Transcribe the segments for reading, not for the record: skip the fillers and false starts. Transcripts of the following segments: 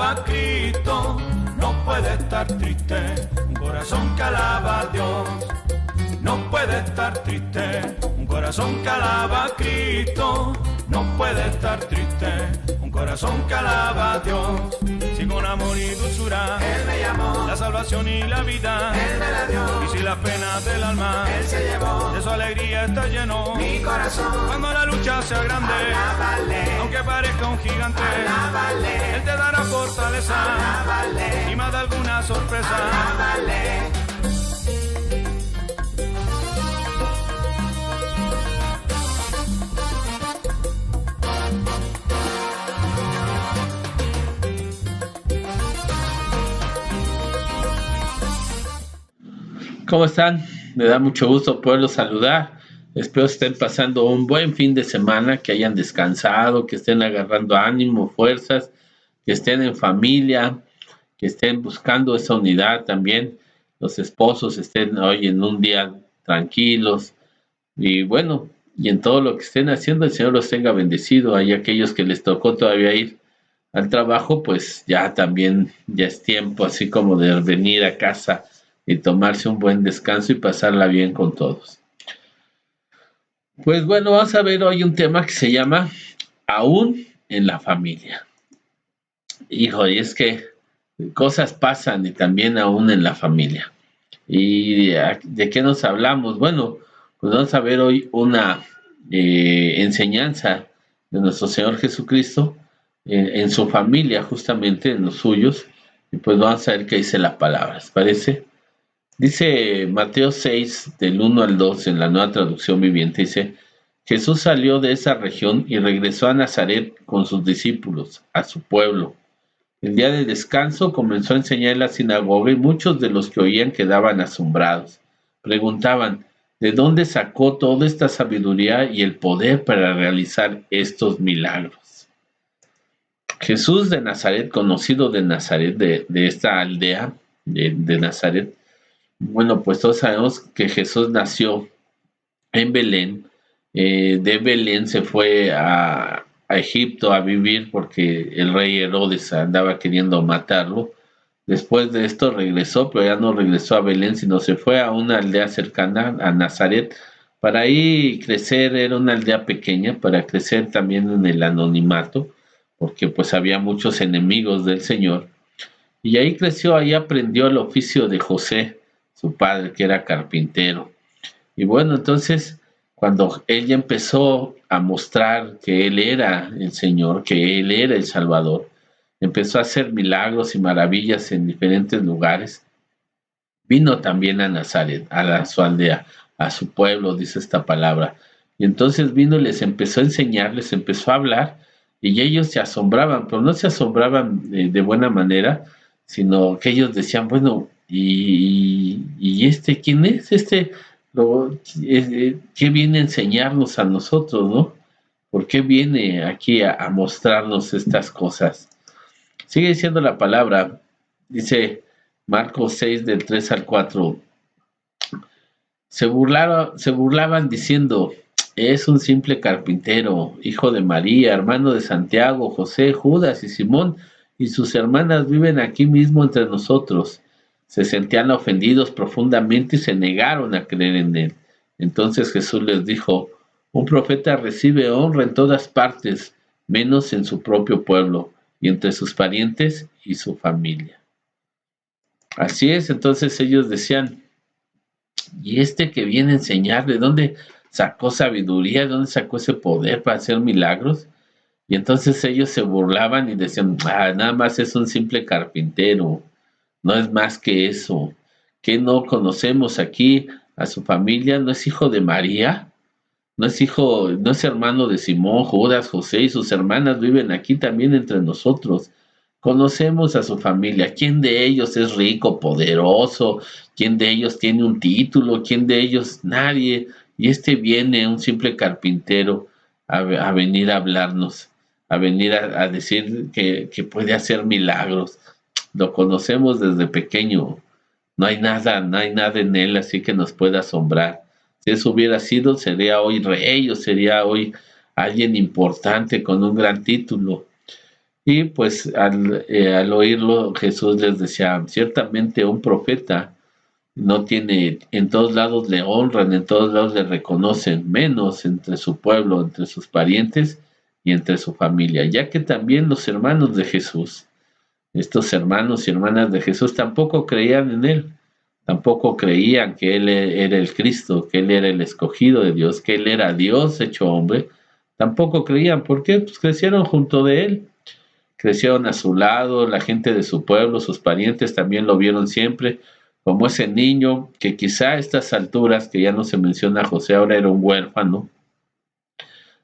alaba a Cristo no puede estar triste. Un corazón que alaba a Dios no puede estar triste. Un corazón que alaba a Cristo no puede estar triste. Un corazón que alaba a Dios. Si con amor y dulzura Él me llamó, la salvación y la vida Él me la dio, y si las penas del alma Él se llevó, de su alegría está lleno. mi corazón, Cuando la lucha sea grande, alábale, aunque parezca un gigante, alábale, Él te dará fortaleza alábale, y más de alguna sorpresa. alábale. ¿Cómo están? Me da mucho gusto poderlos saludar. Espero estén pasando un buen fin de semana, que hayan descansado, que estén agarrando ánimo, fuerzas, que estén en familia, que estén buscando esa unidad también. Los esposos estén hoy en un día tranquilos y bueno, y en todo lo que estén haciendo, el Señor los tenga bendecido. Hay aquellos que les tocó todavía ir al trabajo, pues ya también ya es tiempo así como de venir a casa y tomarse un buen descanso y pasarla bien con todos. Pues bueno, vamos a ver hoy un tema que se llama Aún en la familia. Hijo, y es que cosas pasan y también aún en la familia. ¿Y de qué nos hablamos? Bueno, pues vamos a ver hoy una enseñanza de nuestro Señor Jesucristo en su familia, justamente en los suyos. Y pues vamos a ver qué dice la palabra, ¿les parece? Dice Mateo 6, del 1 al 2, en la Nueva Traducción Viviente, dice: Jesús salió de esa región y regresó a Nazaret con sus discípulos, a su pueblo. El día de descanso comenzó a enseñar en la sinagoga y muchos de los que oían quedaban asombrados. Preguntaban: ¿de dónde sacó toda esta sabiduría y el poder para realizar estos milagros? Jesús de Nazaret, conocido de Nazaret, de esta aldea de Nazaret. Bueno, pues todos sabemos que Jesús nació en Belén. De Belén se fue a Egipto a vivir porque el rey Herodes andaba queriendo matarlo. Después de esto regresó, pero ya no regresó a Belén, sino se fue a una aldea cercana a Nazaret para ahí crecer. Era una aldea pequeña, para crecer también en el anonimato, porque pues había muchos enemigos del Señor. Y ahí creció, ahí aprendió el oficio de José, su padre, que era carpintero. Y bueno, entonces, cuando ella empezó a mostrar que Él era el Señor, que Él era el Salvador, empezó a hacer milagros y maravillas en diferentes lugares. Vino también a Nazaret, su aldea, a su pueblo, dice esta palabra. Y entonces vino y les empezó a enseñar, les empezó a hablar, y ellos se asombraban, pero no se asombraban de buena manera, sino que ellos decían: bueno, ¿y este quién es? ¿Qué viene a enseñarnos a nosotros, no? ¿Por qué viene aquí a mostrarnos estas cosas? Sigue diciendo la palabra, dice Marcos 6, del 3 al 4. Se burlaban diciendo: es un simple carpintero, hijo de María, hermano de Santiago, José, Judas y Simón, y sus hermanas viven aquí mismo entre nosotros. Se sentían ofendidos profundamente y se negaron a creer en él. Entonces Jesús les dijo: un profeta recibe honra en todas partes, menos en su propio pueblo y entre sus parientes y su familia. Así es, entonces ellos decían: ¿y este que viene a enseñar, de dónde sacó sabiduría, de dónde sacó ese poder para hacer milagros? Y entonces ellos se burlaban y decían: nada más es un simple carpintero, no es más que eso. ¿Qué no conocemos aquí a su familia? ¿No es hijo de María? ¿No es hermano de Simón, Judas, José y sus hermanas viven aquí también entre nosotros? Conocemos a su familia. ¿Quién de ellos es rico, poderoso? ¿Quién de ellos tiene un título? ¿Quién de ellos? Nadie. Y este viene, un simple carpintero, a venir a hablarnos, a venir a decir que puede hacer milagros. Lo conocemos desde pequeño. No hay nada en él así que nos pueda asombrar. Si eso hubiera sido, sería hoy rey o sería hoy alguien importante con un gran título. Y pues al oírlo Jesús les decía, ciertamente un profeta no tiene, en todos lados le honran, en todos lados le reconocen, menos entre su pueblo, entre sus parientes y entre su familia, ya que también los hermanos de Jesús, estos hermanos y hermanas de Jesús tampoco creían en él, tampoco creían que él era el Cristo, que él era el escogido de Dios, que él era Dios hecho hombre, tampoco creían, ¿por qué? Pues crecieron junto de él, crecieron a su lado, la gente de su pueblo, sus parientes también lo vieron siempre como ese niño que quizá a estas alturas, que ya no se menciona a José, ahora era un huérfano,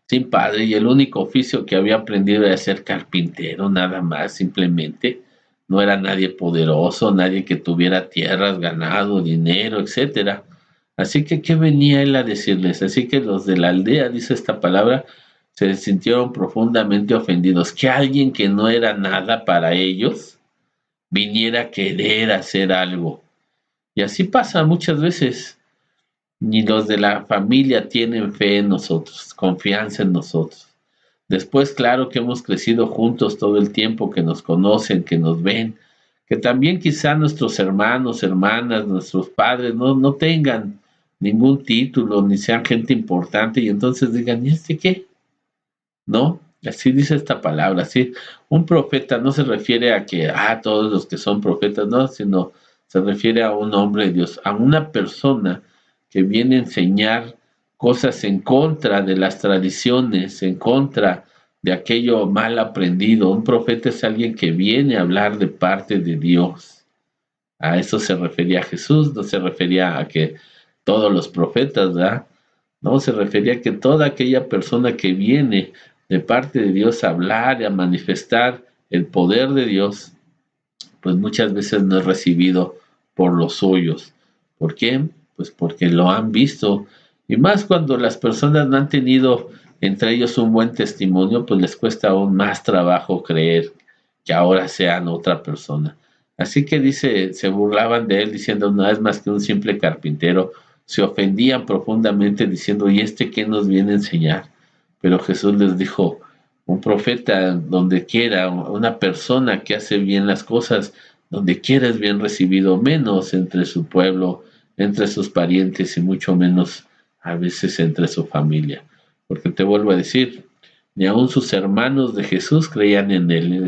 sin padre, y el único oficio que había aprendido era ser carpintero, nada más, simplemente. No era nadie poderoso, nadie que tuviera tierras, ganado, dinero, etcétera. Así que, ¿qué venía él a decirles? Así que los de la aldea, dice esta palabra, se sintieron profundamente ofendidos. Que alguien que no era nada para ellos viniera a querer hacer algo. Y así pasa muchas veces. Ni los de la familia tienen fe en nosotros, confianza en nosotros. Después, claro que hemos crecido juntos todo el tiempo, que nos conocen, que nos ven, que también quizá nuestros hermanos, hermanas, nuestros padres no tengan ningún título, ni sean gente importante, y entonces digan, ¿y este qué? ¿No? Así dice esta palabra, así. Un profeta no se refiere a que, todos los que son profetas, no, sino se refiere a un hombre de Dios, a una persona que viene a enseñar cosas en contra de las tradiciones, en contra de aquello mal aprendido. Un profeta es alguien que viene a hablar de parte de Dios. A eso se refería Jesús, no se refería a que todos los profetas, ¿verdad? No, se refería a que toda aquella persona que viene de parte de Dios a hablar y a manifestar el poder de Dios, pues muchas veces no es recibido por los suyos. ¿Por qué? Pues porque lo han visto. Y más cuando las personas no han tenido entre ellos un buen testimonio, pues les cuesta aún más trabajo creer que ahora sean otra persona. Así que dice, se burlaban de él diciendo, no es más que un simple carpintero. Se ofendían profundamente diciendo, ¿y este qué nos viene a enseñar? Pero Jesús les dijo, un profeta donde quiera, una persona que hace bien las cosas, donde quiera es bien recibido, menos entre su pueblo, entre sus parientes y mucho menos a veces entre su familia. Porque te vuelvo a decir, ni aun sus hermanos de Jesús creían en él,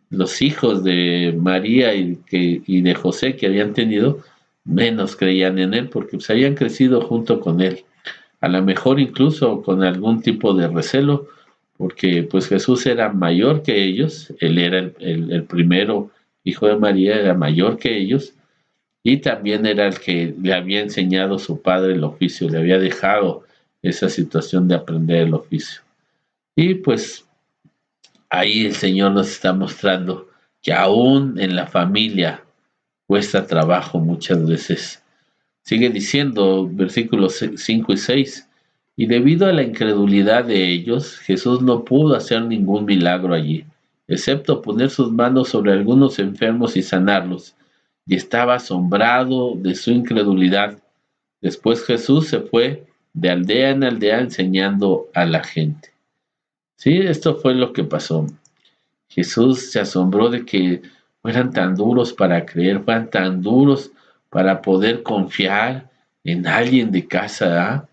los hijos de María y de José que habían tenido, menos creían en él porque pues, habían crecido junto con él. A lo mejor incluso con algún tipo de recelo, porque pues Jesús era mayor que ellos, él era el primero hijo de María, era mayor que ellos, y también era el que le había enseñado a su padre el oficio, le había dejado esa situación de aprender el oficio. Y pues ahí el Señor nos está mostrando que aún en la familia cuesta trabajo muchas veces. Sigue diciendo versículos 5 y 6, y debido a la incredulidad de ellos, Jesús no pudo hacer ningún milagro allí, excepto poner sus manos sobre algunos enfermos y sanarlos, y estaba asombrado de su incredulidad. Después Jesús se fue de aldea en aldea enseñando a la gente. Sí, esto fue lo que pasó. Jesús se asombró de que fueran tan duros para creer, fueran tan duros para poder confiar en alguien de casa. ¿Ah?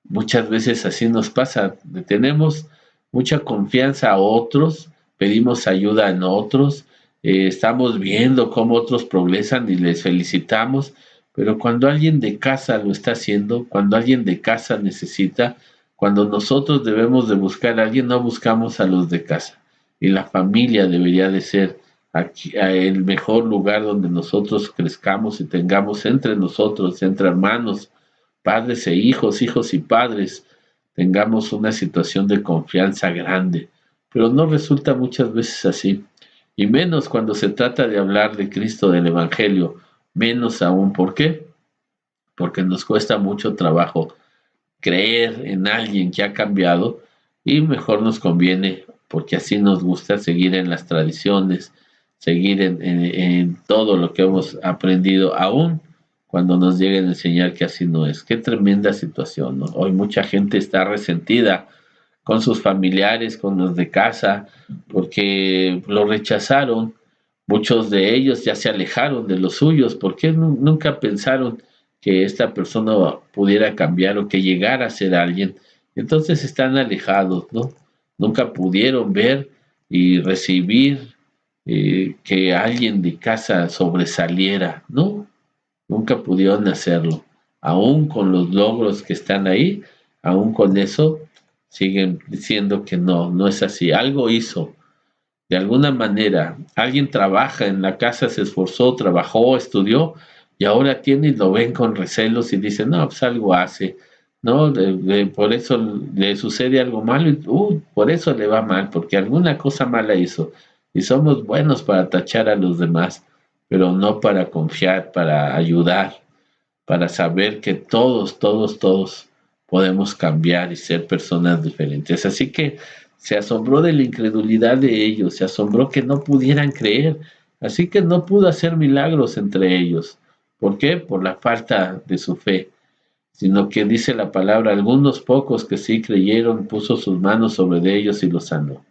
Muchas veces así nos pasa, tenemos mucha confianza a otros, pedimos ayuda en otros, estamos viendo cómo otros progresan y les felicitamos, pero cuando alguien de casa lo está haciendo, cuando alguien de casa necesita, cuando nosotros debemos de buscar a alguien, no buscamos a los de casa. Y la familia debería de ser aquí, el mejor lugar donde nosotros crezcamos y tengamos entre nosotros, entre hermanos, padres e hijos, hijos y padres, tengamos una situación de confianza grande. Pero no resulta muchas veces así. Y menos cuando se trata de hablar de Cristo, del Evangelio. Menos aún. ¿Por qué? Porque nos cuesta mucho trabajo creer en alguien que ha cambiado y mejor nos conviene, porque así nos gusta seguir en las tradiciones, seguir en todo lo que hemos aprendido, aún cuando nos lleguen a enseñar que así no es. Qué tremenda situación, ¿no? Hoy mucha gente está resentida con sus familiares, con los de casa, porque lo rechazaron. Muchos de ellos ya se alejaron de los suyos, porque nunca pensaron que esta persona pudiera cambiar o que llegara a ser alguien. Entonces están alejados, ¿no? Nunca pudieron ver y recibir que alguien de casa sobresaliera, ¿no? Nunca pudieron hacerlo. Aún con los logros que están ahí, aún con eso, siguen diciendo que no es así. Algo hizo, de alguna manera, alguien trabaja en la casa, se esforzó, trabajó, estudió, y ahora tiene y lo ven con recelos y dicen, no, pues algo hace, ¿no? Por eso le sucede algo malo y por eso le va mal, porque alguna cosa mala hizo. Y somos buenos para tachar a los demás, pero no para confiar, para ayudar, para saber que todos podemos cambiar y ser personas diferentes. Así que se asombró de la incredulidad de ellos, se asombró que no pudieran creer, así que no pudo hacer milagros entre ellos. ¿Por qué? Por la falta de su fe, sino que dice la palabra, algunos pocos que sí creyeron, puso sus manos sobre ellos y los sanó.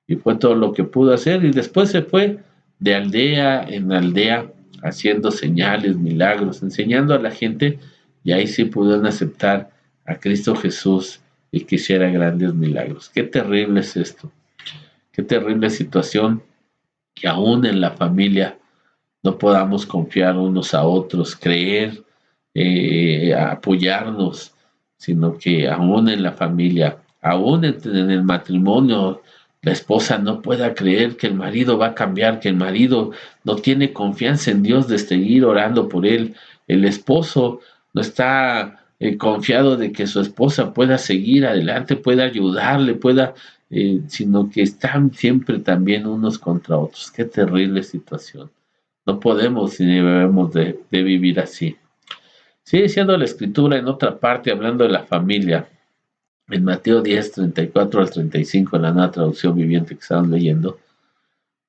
Y fue todo lo que pudo hacer, y después se fue de aldea en aldea, haciendo señales, milagros, enseñando a la gente, y ahí sí pudieron aceptar a Cristo Jesús y que hiciera grandes milagros. Qué terrible es esto, qué terrible situación, que aún en la familia no podamos confiar unos a otros, creer, apoyarnos, sino que aún en la familia, aún en el matrimonio, la esposa no pueda creer que el marido va a cambiar, que el marido no tiene confianza en Dios de seguir orando por él, el esposo no está confiado de que su esposa pueda seguir adelante, pueda ayudarle, sino que están siempre también unos contra otros. Qué terrible situación. No podemos ni debemos de vivir así. Sigue siendo la escritura en otra parte, hablando de la familia. En Mateo 10, 34 al 35, en la nueva traducción viviente que estamos leyendo,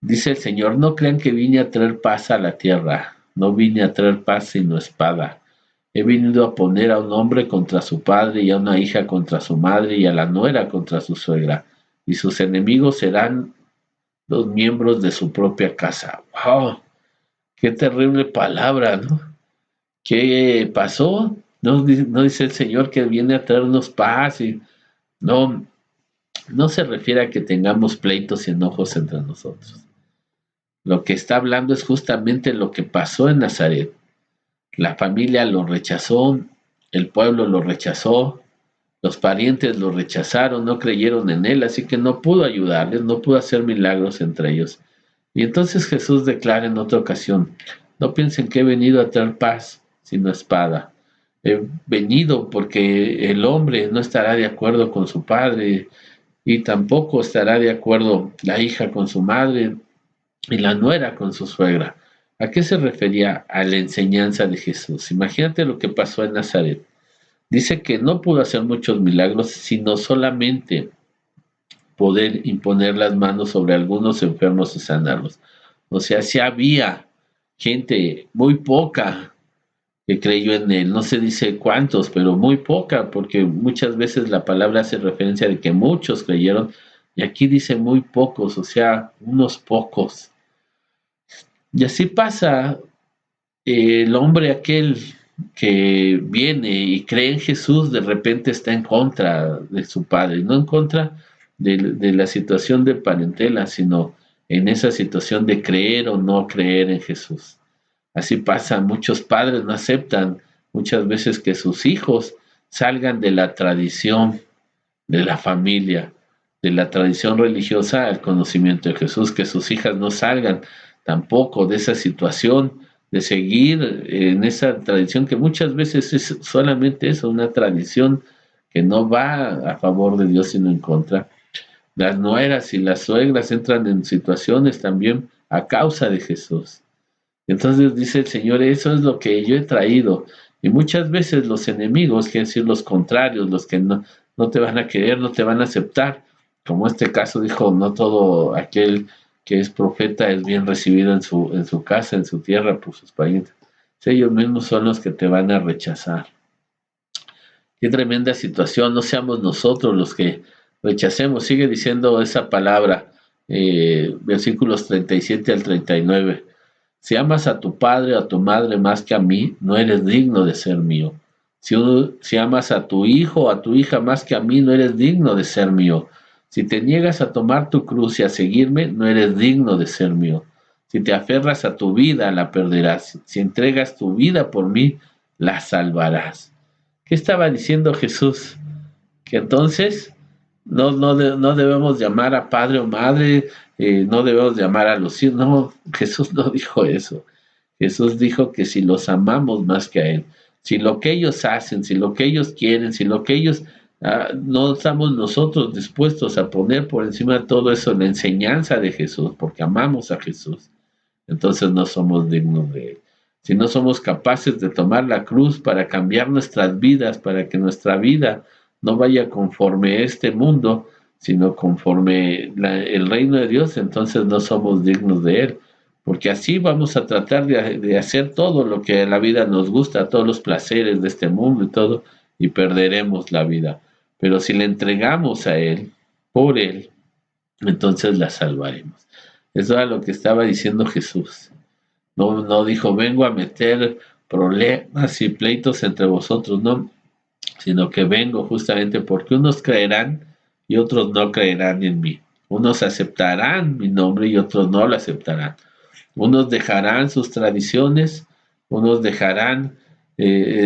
dice el Señor, no crean que vine a traer paz a la tierra, no vine a traer paz sino espada. He venido a poner a un hombre contra su padre y a una hija contra su madre y a la nuera contra su suegra, y sus enemigos serán los miembros de su propia casa. ¡Wow! ¡Qué terrible palabra!, ¿no? ¿Qué pasó? No dice el Señor que viene a traernos paz y no se refiere a que tengamos pleitos y enojos entre nosotros. Lo que está hablando es justamente lo que pasó en Nazaret. La familia lo rechazó, el pueblo lo rechazó, los parientes lo rechazaron, no creyeron en él, así que no pudo ayudarles, no pudo hacer milagros entre ellos. Y entonces Jesús declara en otra ocasión, no piensen que he venido a traer paz, sino espada. He venido porque el hombre no estará de acuerdo con su padre y tampoco estará de acuerdo la hija con su madre y la nuera con su suegra. ¿A qué se refería? A la enseñanza de Jesús. Imagínate lo que pasó en Nazaret. Dice que no pudo hacer muchos milagros, sino solamente poder imponer las manos sobre algunos enfermos y sanarlos. O sea, si había gente muy poca que creyó en él, no se dice cuántos, pero muy poca, porque muchas veces la palabra hace referencia de que muchos creyeron, y aquí dice muy pocos, o sea, unos pocos. Y así pasa, el hombre aquel que viene y cree en Jesús, de repente está en contra de su padre, no en contra de la situación de parentela, sino en esa situación de creer o no creer en Jesús. Así pasa, muchos padres no aceptan muchas veces que sus hijos salgan de la tradición de la familia, de la tradición religiosa al conocimiento de Jesús, que sus hijas no salgan tampoco de esa situación, de seguir en esa tradición que muchas veces es solamente eso, una tradición que no va a favor de Dios sino en contra. Las nueras y las suegras entran en situaciones también a causa de Jesús. Entonces dice el Señor, eso es lo que yo he traído. Y muchas veces los enemigos, quieren decir los contrarios, los que no te van a querer, no te van a aceptar. Como este caso dijo, no todo aquel que es profeta es bien recibido en su casa, en su tierra, por sus parientes. Ellos mismos son los que te van a rechazar. Qué tremenda situación, no seamos nosotros los que rechacemos. Sigue diciendo esa palabra, versículos 37 al 39. Si amas a tu padre o a tu madre más que a mí, no eres digno de ser mío. Si amas a tu hijo o a tu hija más que a mí, no eres digno de ser mío. Si te niegas a tomar tu cruz y a seguirme, no eres digno de ser mío. Si te aferras a tu vida, la perderás. Si entregas tu vida por mí, la salvarás. ¿Qué estaba diciendo Jesús? Que entonces no debemos llamar a padre o madre, no debemos llamar a los hijos. No, Jesús no dijo eso. Jesús dijo que si los amamos más que a Él, si lo que ellos hacen, si lo que ellos quieren, si lo que ellos no estamos nosotros dispuestos a poner por encima de todo eso la enseñanza de Jesús, porque amamos a Jesús, entonces no somos dignos de Él. Si no somos capaces de tomar la cruz para cambiar nuestras vidas, para que nuestra vida no vaya conforme este mundo, sino conforme el reino de Dios, entonces no somos dignos de Él. Porque así vamos a tratar de hacer todo lo que la vida nos gusta, todos los placeres de este mundo y todo, y perderemos la vida. Pero si le entregamos a Él, por Él, entonces la salvaremos. Eso era lo que estaba diciendo Jesús. No dijo, vengo a meter problemas y pleitos entre vosotros, no, sino que vengo justamente porque unos creerán y otros no creerán en mí. Unos aceptarán mi nombre y otros no lo aceptarán. Unos dejarán sus tradiciones, unos dejarán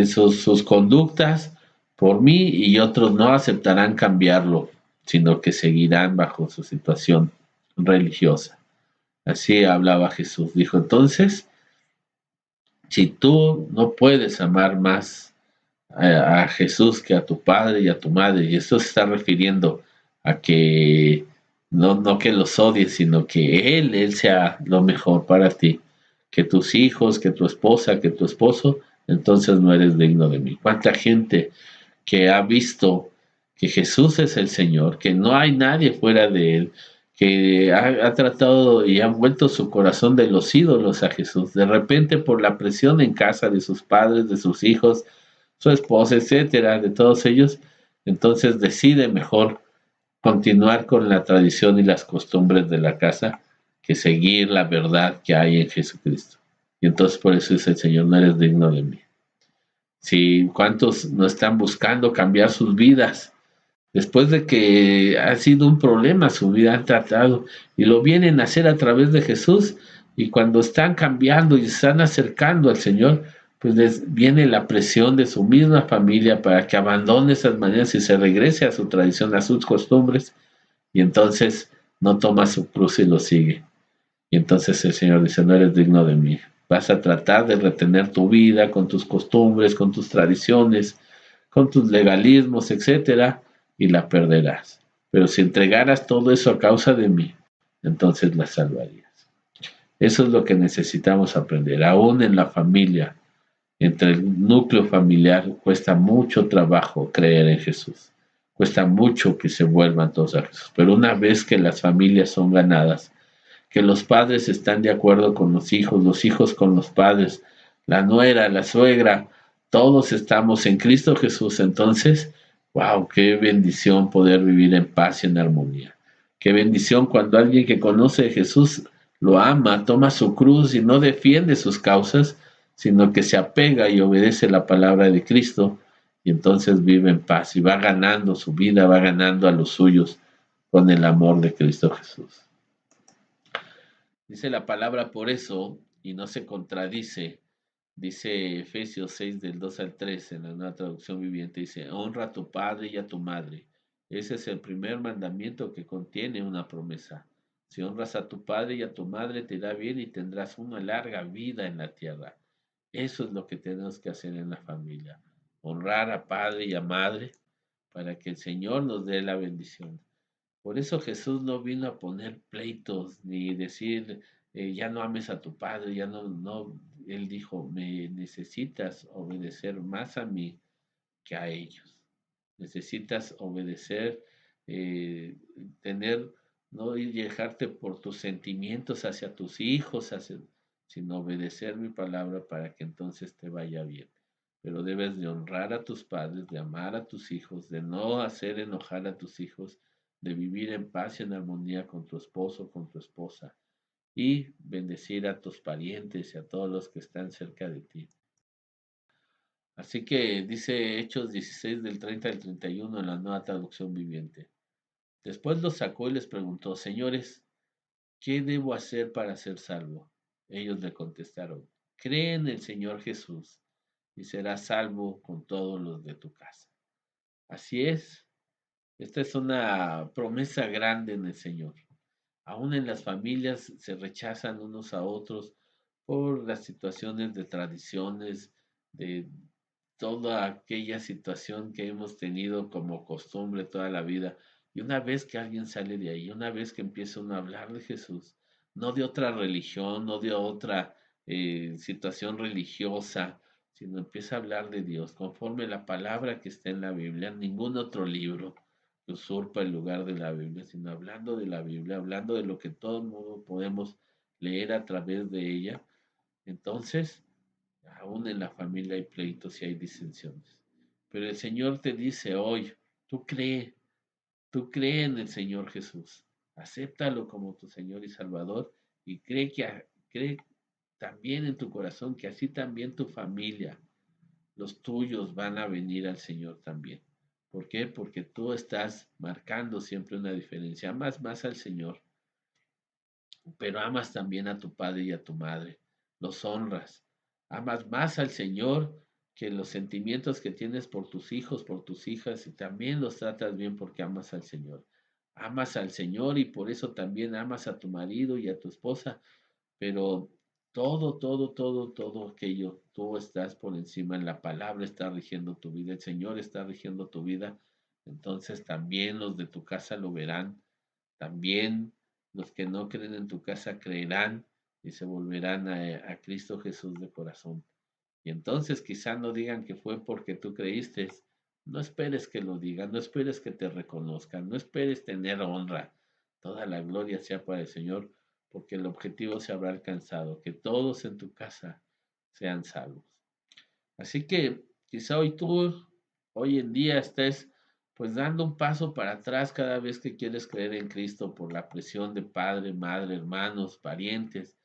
sus conductas por mí y otros no aceptarán cambiarlo, sino que seguirán bajo su situación religiosa. Así hablaba Jesús. Dijo, entonces, si tú no puedes amar más a Jesús que a tu padre y a tu madre, y esto se está refiriendo a que no que los odies, sino que Él sea lo mejor para ti, que tus hijos, que tu esposa, que tu esposo, entonces no eres digno de mí. ¿Cuánta gente que ha visto que Jesús es el Señor, que no hay nadie fuera de Él, que ha tratado y ha vuelto su corazón de los ídolos a Jesús? De repente, por la presión en casa de sus padres, de sus hijos, su esposa, etcétera, de todos ellos, entonces decide mejor continuar con la tradición y las costumbres de la casa que seguir la verdad que hay en Jesucristo. Y entonces por eso dice el Señor, no eres digno de mí. Si cuántos no están buscando cambiar sus vidas después de que ha sido un problema su vida, han tratado y lo vienen a hacer a través de Jesús, y cuando están cambiando y se están acercando al Señor, pues les viene la presión de su misma familia para que abandone esas maneras y se regrese a su tradición, a sus costumbres, y entonces no toma su cruz y lo sigue. Y entonces el Señor dice, no eres digno de mí. Vas a tratar de retener tu vida con tus costumbres, con tus tradiciones, con tus legalismos, etcétera, y la perderás. Pero si entregaras todo eso a causa de mí, entonces la salvarías. Eso es lo que necesitamos aprender. Aún en la familia, entre el núcleo familiar, cuesta mucho trabajo creer en Jesús. Cuesta mucho que se vuelvan todos a Jesús. Pero una vez que las familias son ganadas, que los padres están de acuerdo con los hijos con los padres, la nuera, la suegra, todos estamos en Cristo Jesús, entonces, wow, qué bendición poder vivir en paz y en armonía. Qué bendición cuando alguien que conoce a Jesús lo ama, toma su cruz y no defiende sus causas, sino que se apega y obedece la palabra de Cristo, y entonces vive en paz y va ganando su vida, va ganando a los suyos con el amor de Cristo Jesús. Dice la palabra por eso, y no se contradice, dice Efesios 6 del 2 al 3 en la nueva traducción viviente, dice, honra a tu padre y a tu madre. Ese es el primer mandamiento que contiene una promesa. Si honras a tu padre y a tu madre, te irá bien y tendrás una larga vida en la tierra. Eso es lo que tenemos que hacer en la familia. Honrar a padre y a madre para que el Señor nos dé la bendición. Por eso Jesús no vino a poner pleitos ni decir, ya no ames a tu padre, ya no. Él dijo, me necesitas obedecer más a mí que a ellos. Necesitas obedecer, eh, tener, no ir dejarte por tus sentimientos hacia tus hijos, sino obedecer mi palabra para que entonces te vaya bien. Pero debes de honrar a tus padres, de amar a tus hijos, de no hacer enojar a tus hijos, de vivir en paz y en armonía con tu esposo, con tu esposa, y bendecir a tus parientes y a todos los que están cerca de ti. Así que dice Hechos 16 del 30 al 31 en la Nueva Traducción Viviente. Después los sacó y les preguntó: Señores, ¿qué debo hacer para ser salvo? Ellos le contestaron: Cree en el Señor Jesús y serás salvo con todos los de tu casa. Así es, esta es una promesa grande en el Señor. Aún en las familias se rechazan unos a otros por las situaciones de tradiciones, de toda aquella situación que hemos tenido como costumbre toda la vida. Y una vez que alguien sale de ahí, una vez que empieza uno a hablar de Jesús, no de otra religión, no de otra situación religiosa, sino empieza a hablar de Dios conforme la palabra que está en la Biblia, ningún otro libro que usurpa el lugar de la Biblia, sino hablando de la Biblia, hablando de lo que todo el mundo podemos leer a través de ella. Entonces, aún en la familia hay pleitos y hay disensiones. Pero el Señor te dice hoy: tú cree en el Señor Jesús, acéptalo como tu Señor y Salvador, y cree también en tu corazón que así también tu familia, los tuyos van a venir al Señor también. ¿Por qué? Porque tú estás marcando siempre una diferencia. Amas más al Señor, pero amas también a tu padre y a tu madre. Los honras. Amas más al Señor que los sentimientos que tienes por tus hijos, por tus hijas, y también los tratas bien porque amas al Señor. Amas al Señor y por eso también amas a tu marido y a tu esposa, pero todo aquello, tú estás por encima, en la palabra está rigiendo tu vida, el Señor está rigiendo tu vida, entonces también los de tu casa lo verán, también los que no creen en tu casa creerán y se volverán a Cristo Jesús de corazón. Y entonces quizá no digan que fue porque tú creíste, no esperes que lo digan, no esperes que te reconozcan, no esperes tener honra, toda la gloria sea para el Señor, porque el objetivo se habrá alcanzado, que todos en tu casa sean salvos. Así que quizá hoy en día estés pues dando un paso para atrás cada vez que quieres creer en Cristo por la presión de padre, madre, hermanos, parientes,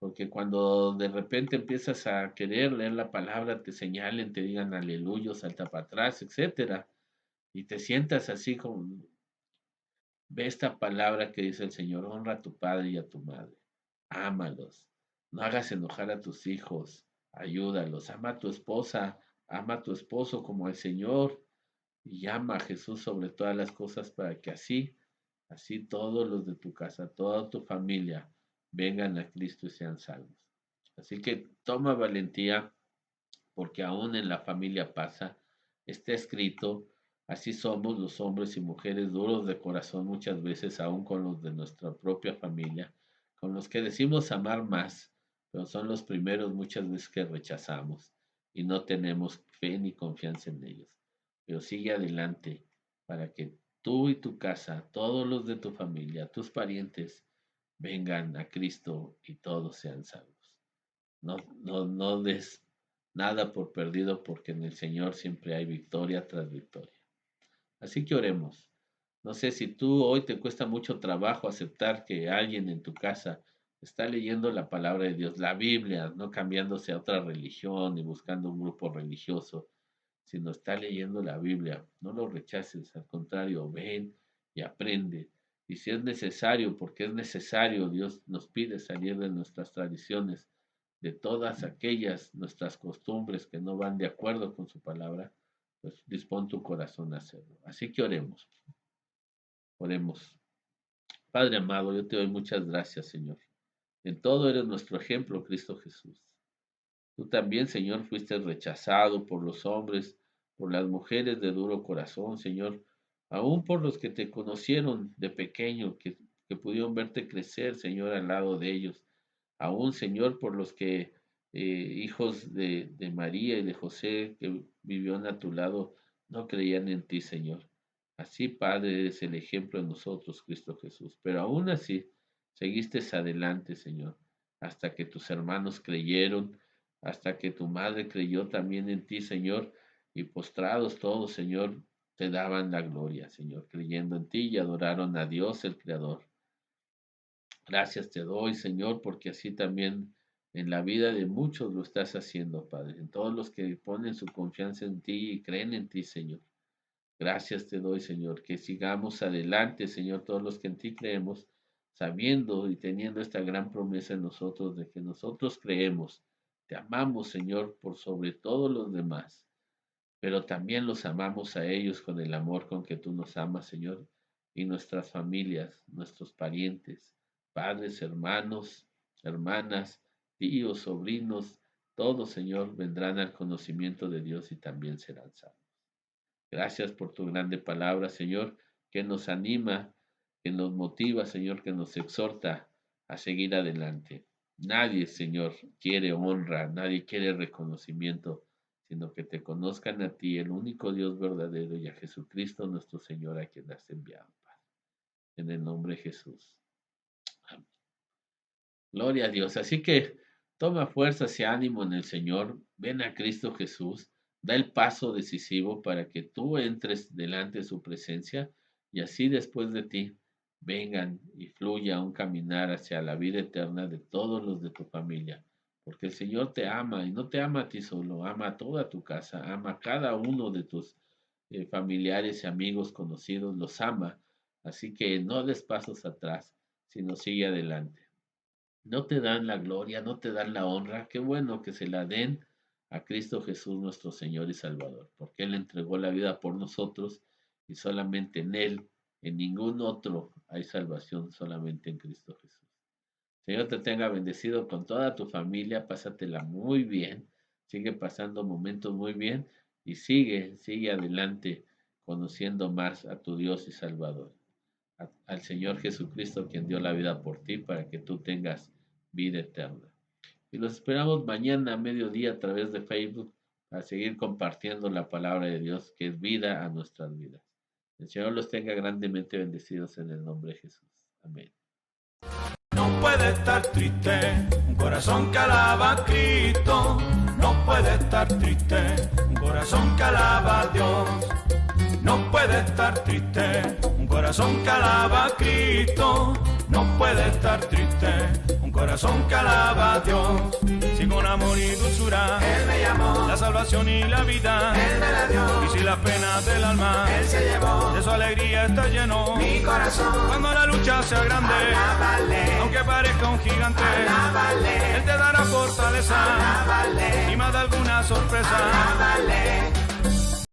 porque cuando de repente empiezas a querer leer la palabra, te señalen, te digan aleluya, salta para atrás, etcétera, y te sientas así como, ve esta palabra que dice el Señor: honra a tu padre y a tu madre, ámalos, no hagas enojar a tus hijos, ayúdalos, ama a tu esposa, ama a tu esposo como al Señor, y ama a Jesús sobre todas las cosas para que así todos los de tu casa, toda tu familia vengan a Cristo y sean salvos. Así que toma valentía, porque aún en la familia pasa, está escrito: así somos los hombres y mujeres duros de corazón muchas veces, aún con los de nuestra propia familia, con los que decimos amar más, pero son los primeros muchas veces que rechazamos y no tenemos fe ni confianza en ellos. Pero sigue adelante para que tú y tu casa, todos los de tu familia, tus parientes, vengan a Cristo y todos sean salvos. No des nada por perdido, porque en el Señor siempre hay victoria tras victoria. Así que oremos. No sé si tú hoy te cuesta mucho trabajo aceptar que alguien en tu casa está leyendo la palabra de Dios, la Biblia, no cambiándose a otra religión ni buscando un grupo religioso, sino está leyendo la Biblia. No lo rechaces, al contrario, ven y aprende. Y si es necesario, porque es necesario, Dios nos pide salir de nuestras tradiciones, de todas aquellas nuestras costumbres que no van de acuerdo con su palabra, pues dispón tu corazón a hacerlo. Así que oremos, oremos. Padre amado, yo te doy muchas gracias, Señor. En todo eres nuestro ejemplo, Cristo Jesús. Tú también, Señor, fuiste rechazado por los hombres, por las mujeres de duro corazón, Señor, aún por los que te conocieron de pequeño, que pudieron verte crecer, Señor, al lado de ellos. Aún, Señor, por los que, hijos de María y de José, que vivieron a tu lado, no creían en ti, Señor. Así, Padre, eres el ejemplo de nosotros, Cristo Jesús. Pero aún así, seguiste adelante, Señor, hasta que tus hermanos creyeron, hasta que tu madre creyó también en ti, Señor, y postrados todos, Señor, te daban la gloria, Señor, creyendo en ti y adoraron a Dios el Creador. Gracias te doy, Señor, porque así también en la vida de muchos lo estás haciendo, Padre. En todos los que ponen su confianza en ti y creen en ti, Señor. Gracias te doy, Señor, que sigamos adelante, Señor, todos los que en ti creemos, sabiendo y teniendo esta gran promesa en nosotros de que nosotros creemos, te amamos, Señor, por sobre todos los demás, pero también los amamos a ellos con el amor con que tú nos amas, Señor, y nuestras familias, nuestros parientes, padres, hermanos, hermanas, tíos, sobrinos, todos, Señor, vendrán al conocimiento de Dios y también serán salvos. Gracias por tu grande palabra, Señor, que nos anima, que nos motiva, Señor, que nos exhorta a seguir adelante. Nadie, Señor, quiere honra, nadie quiere reconocimiento, sino que te conozcan a ti, el único Dios verdadero, y a Jesucristo nuestro Señor, a quien has enviado, Padre. En el nombre de Jesús. Amén. Gloria a Dios. Así que toma fuerzas y ánimo en el Señor. Ven a Cristo Jesús. Da el paso decisivo para que tú entres delante de su presencia y así después de ti vengan y fluya un caminar hacia la vida eterna de todos los de tu familia. Porque el Señor te ama y no te ama a ti solo, ama a toda tu casa, ama a cada uno de tus familiares y amigos conocidos, los ama. Así que no des pasos atrás, sino sigue adelante. No te dan la gloria, no te dan la honra. Qué bueno que se la den a Cristo Jesús nuestro Señor y Salvador, porque Él entregó la vida por nosotros y solamente en Él, en ningún otro hay salvación, solamente en Cristo Jesús. Señor te tenga bendecido con toda tu familia, pásatela muy bien, sigue pasando momentos muy bien y sigue adelante conociendo más a tu Dios y Salvador, al Señor Jesucristo quien dio la vida por ti para que tú tengas vida eterna. Y los esperamos mañana a mediodía a través de Facebook para seguir compartiendo la palabra de Dios que es vida a nuestras vidas. El Señor los tenga grandemente bendecidos en el nombre de Jesús. Amén. No puede estar triste un corazón que alaba a Cristo. No puede estar triste un corazón que alaba a Dios. No puede estar triste un corazón que alaba a Cristo. No puede estar triste un corazón que alaba a Dios. Si con amor y dulzura Él me llamó, la salvación y la vida Él me la dio, y si las penas del alma Él se llevó, de su alegría está lleno. mi corazón, Cuando la lucha sea grande, alábale, aunque parezca un gigante, alábale, Él te dará fortaleza alábale, y más de alguna sorpresa. alábale.